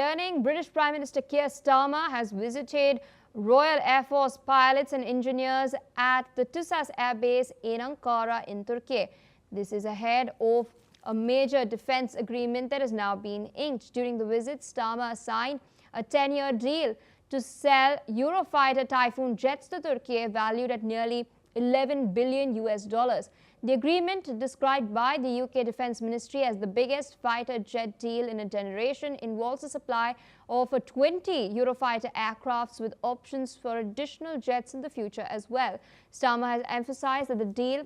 returning, British Prime Minister Keir Starmer has visited Royal Air Force pilots and engineers at the TUSAS Air Base in Ankara in Turkey. This is ahead of a major defense agreement that has now been inked. During the visit, Starmer signed a 10-year deal to sell Eurofighter Typhoon jets to Turkey, valued at nearly 11 billion US dollars. The agreement, described by the UK Defence Ministry as the biggest fighter jet deal in a generation, involves the supply of 20 Eurofighter aircrafts with options for additional jets in the future as well. Starmer has emphasised that the deal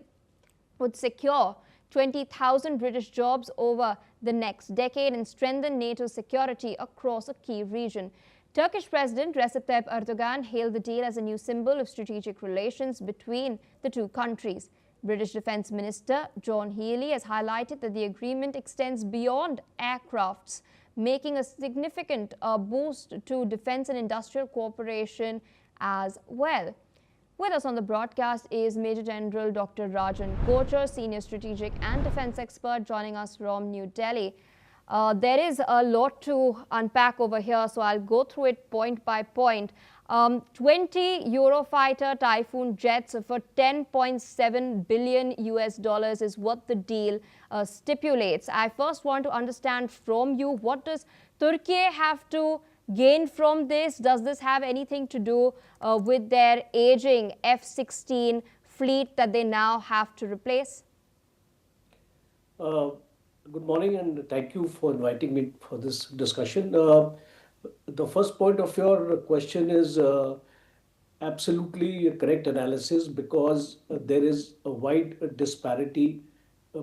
would secure 20,000 British jobs over the next decade and strengthen NATO's security across a key region. Turkish President Recep Tayyip Erdogan hailed the deal as a new symbol of strategic relations between the two countries. British Defence Minister John Healey has highlighted that the agreement extends beyond aircrafts, making a significant boost to defence and industrial cooperation as well. With us on the broadcast is Major General Dr. Rajan Kochar, Senior Strategic and Defence Expert, joining us from New Delhi. There is a lot to unpack over here, so I'll go through it point by point. 20 Eurofighter Typhoon jets for 10.7 billion US dollars is what the deal stipulates. I first want to understand from you, what does Turkey have to gain from this? Does this have anything to do with their aging F-16 fleet that they now have to replace? Good morning, and thank you for inviting me for this discussion. The first point of your question is absolutely a correct analysis, because there is a wide disparity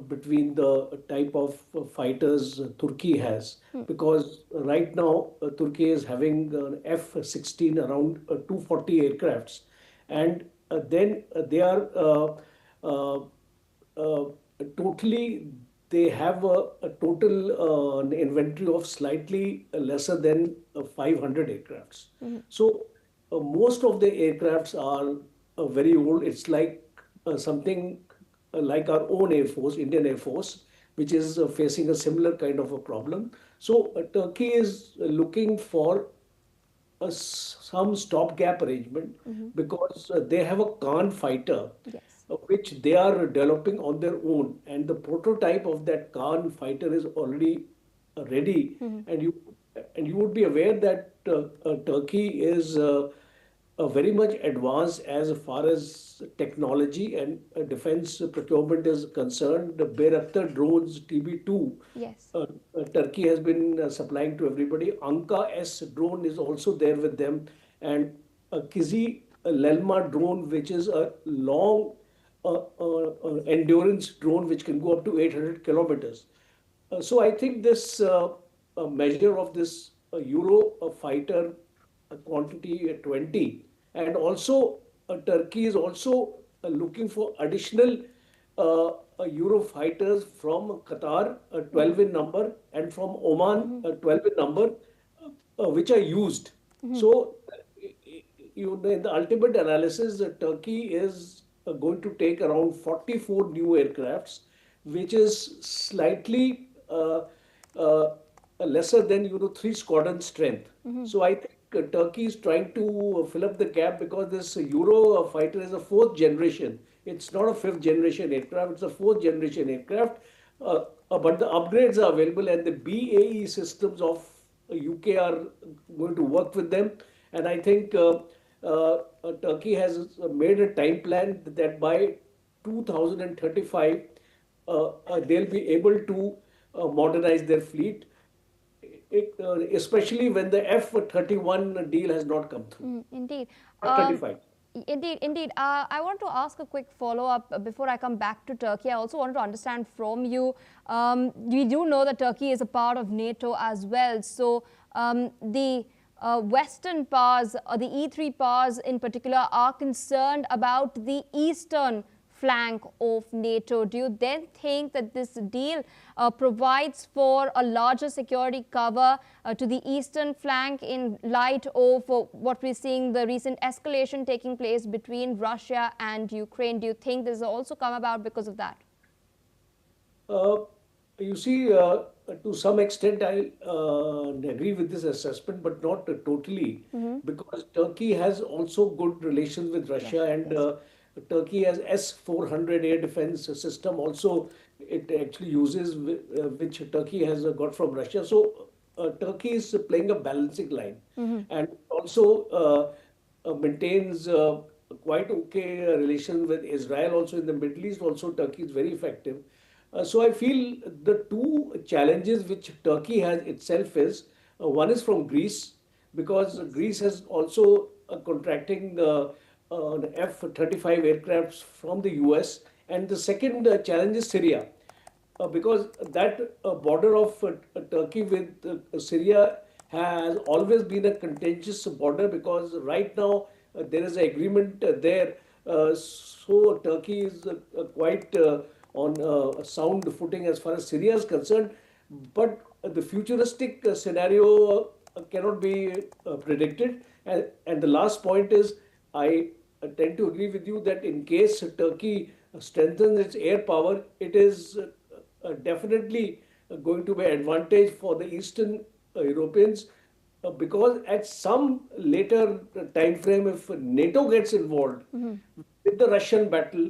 between the type of fighters Turkey has. Because right now Turkey is having an F-16 around 240 aircrafts, and then they are totally. They have a total inventory of slightly lesser than 500 aircrafts. So most of the aircrafts are very old. It's like something like our own Air Force, Indian Air Force, which is facing a similar kind of a problem. So Turkey is looking for some stopgap arrangement, because they have a Khan fighter. Yes. Which they are developing on their own, and the prototype of that Khan fighter is already ready. And you would be aware that Turkey is very much advanced as far as technology and defense procurement is concerned. The Bayraktar drones TB2, Yes. Turkey has been supplying to everybody. Anka S drone is also there with them, and a Kizi Lelma drone, which is a long endurance drone which can go up to 800 kilometers. So I think this measure of this Eurofighter quantity 20, and also Turkey is also looking for additional Eurofighters from Qatar, 12 in number, and from Oman, 12 in number, which are used. So in the ultimate analysis, Turkey is going to take around 44 new aircrafts, which is slightly lesser than 3 squadron strength. So I think Turkey is trying to fill up the gap, because this Eurofighter is a 4th generation. It's not a 5th generation aircraft, it's a 4th generation aircraft. But the upgrades are available, and the BAE systems of UK are going to work with them. And I think Turkey has made a time plan that by 2035 they'll be able to modernize their fleet, especially when the F-31 deal has not come through. Indeed. F-35. Indeed. I want to ask a quick follow-up before I come back to Turkey. I also want to understand from you, we do know that Turkey is a part of NATO as well. So the Western powers, or the E3 powers in particular, are concerned about the eastern flank of NATO. Do you then think that this deal provides for a larger security cover to the eastern flank in light of what we're seeing, the recent escalation taking place between Russia and Ukraine? Do you think this has also come about because of that? You see, to some extent, I agree with this assessment, but not totally, because Turkey has also good relations with Russia, and Turkey has S-400 air defense system also. It actually uses which Turkey has got from Russia. So Turkey is playing a balancing line, and also maintains quite okay relations with Israel. Also in the Middle East, also Turkey is very effective. So I feel the two challenges which Turkey has itself is one is from Greece, because Greece has also contracting the F-35 aircrafts from the US, and the second challenge is Syria, because that border of Turkey with Syria has always been a contentious border, because right now there is an agreement there. So Turkey is quite on a sound footing as far as Syria is concerned. But the futuristic scenario cannot be predicted. And the last point is, I tend to agree with you that in case Turkey strengthens its air power, it is definitely going to be an advantage for the Eastern Europeans, because at some later time frame, if NATO gets involved with the Russian battle,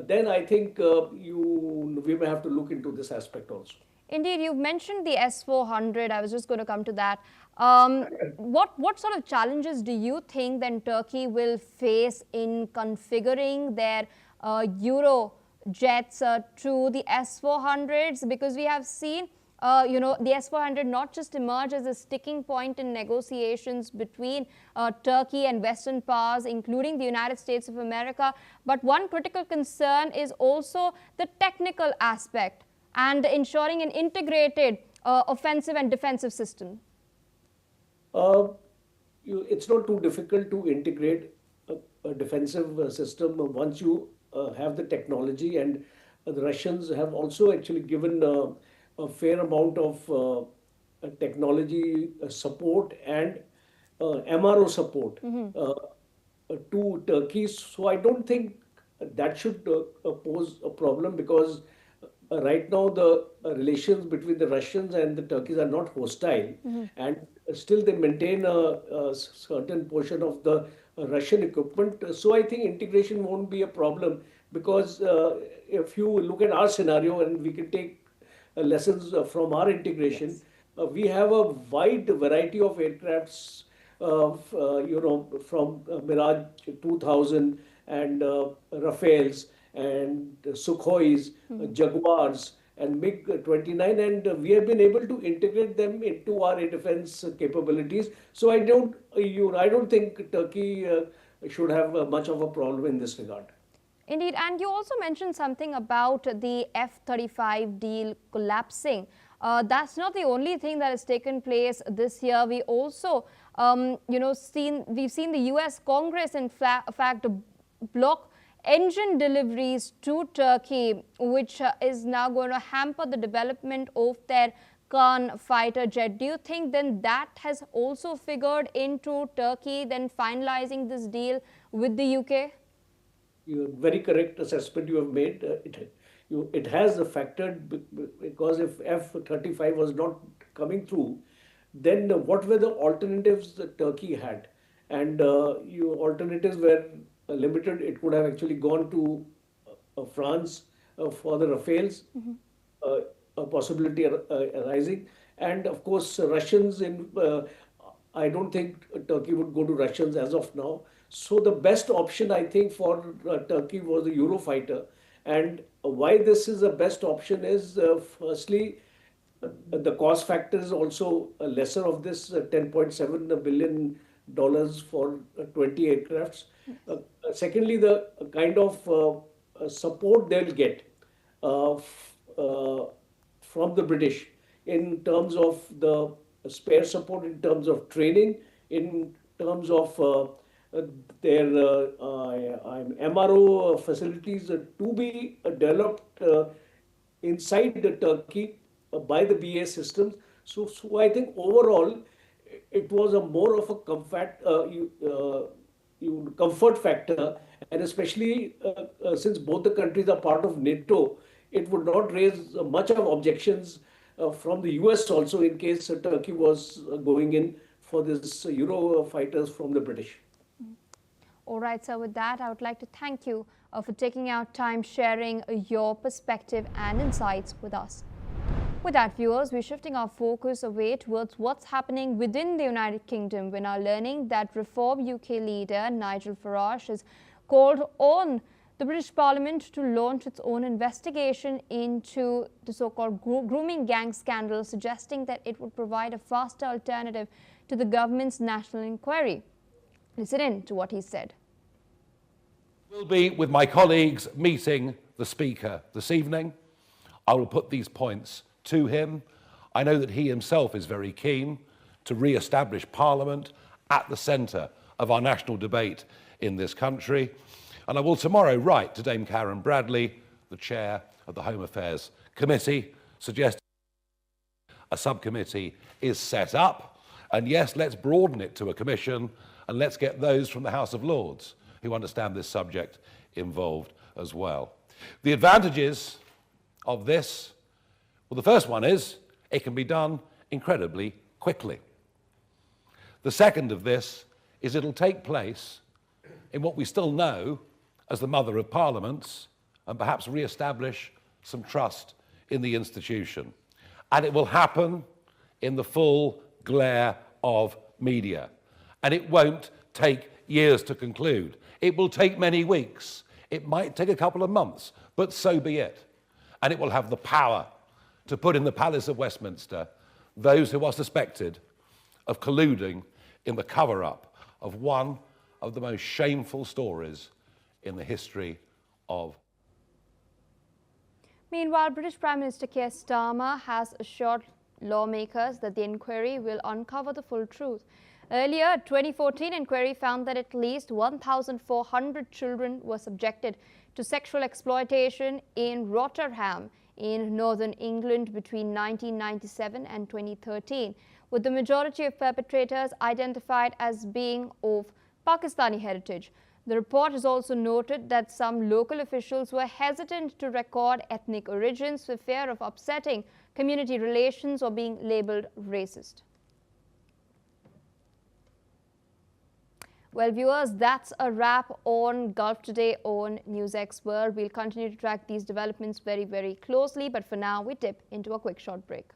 then I think we may have to look into this aspect also. Indeed, you mentioned the S-400. I was just going to come to that. What sort of challenges do you think then Turkey will face in configuring their Euro jets to the S-400s? Because we have seen, the S-400 not just emerge as a sticking point in negotiations between Turkey and Western powers, including the United States of America, but one critical concern is also the technical aspect and ensuring an integrated offensive and defensive system. It's not too difficult to integrate a defensive system once you have the technology, and the Russians have also actually given a fair amount of technology support and MRO support to Turkey. So I don't think that should pose a problem, because right now the relations between the Russians and the Turkeys are not hostile, and still they maintain a certain portion of the Russian equipment. So I think integration won't be a problem, because if you look at our scenario, and we can take lessons from our integration, we have a wide variety of aircrafts, from Mirage 2000 and Rafales and Sukhois, Jaguars, and MiG-29, and we have been able to integrate them into our air defense capabilities. So I don't think Turkey should have much of a problem in this regard. Indeed, and you also mentioned something about the F-35 deal collapsing. That's not the only thing that has taken place this year. We also, we've seen the U.S. Congress, in fact, block engine deliveries to Turkey, which is now going to hamper the development of their Khan fighter jet. Do you think then that has also figured into Turkey then finalizing this deal with the UK? Very correct assessment you have made. It has affected, because if F-35 was not coming through, then what were the alternatives that Turkey had? And your alternatives were limited. It could have actually gone to France for the Rafales, a possibility arising. And of course, Russians I don't think Turkey would go to Russians as of now. So the best option, I think, for Turkey was the Eurofighter. And why this is the best option is, firstly, the cost factor is also lesser of this $10.7 billion for 20 aircrafts. Secondly, the kind of support they'll get from the British in terms of the spare support, in terms of training, in terms of their MRO facilities to be developed inside the Turkey by the BA systems. So I think overall it was a more of a comfort factor, and especially since both the countries are part of NATO, it would not raise much of objections from the US also in case Turkey was going in for this Eurofighters from the British. All right, so with that, I would like to thank you for taking out time sharing your perspective and insights with us. With that, viewers, we're shifting our focus away towards what's happening within the United Kingdom. We're now learning that Reform UK leader Nigel Farage has called on the British Parliament to launch its own investigation into the so-called grooming gang scandal, suggesting that it would provide a faster alternative to the government's national inquiry. Listen in to what he said. We'll be, with my colleagues, meeting the Speaker this evening. I will put these points to him. I know that he himself is very keen to re-establish Parliament at the centre of our national debate in this country. And I will tomorrow write to Dame Karen Bradley, the chair of the Home Affairs Committee, suggesting a subcommittee is set up. And yes, let's broaden it to a commission, and let's get those from the House of Lords who understand this subject involved as well. The advantages of this, well, the first one is it can be done incredibly quickly. The second of this is it'll take place in what we still know as the mother of parliaments and perhaps re-establish some trust in the institution. And it will happen in the full glare of media. And it won't take years to conclude. It will take many weeks. It might take a couple of months, but so be it. And it will have the power to put in the Palace of Westminster those who are suspected of colluding in the cover-up of one of the most shameful stories in the history of. Meanwhile, British Prime Minister Keir Starmer has assured lawmakers that the inquiry will uncover the full truth. Earlier, a 2014 inquiry found that at least 1,400 children were subjected to sexual exploitation in Rotterdam in northern England between 1997 and 2013, with the majority of perpetrators identified as being of Pakistani heritage. The report has also noted that some local officials were hesitant to record ethnic origins for fear of upsetting community relations or being labelled racist. Well, viewers, that's a wrap on Gulf Today on NewsX World. We'll continue to track these developments very, very closely, but for now, we dip into a quick short break.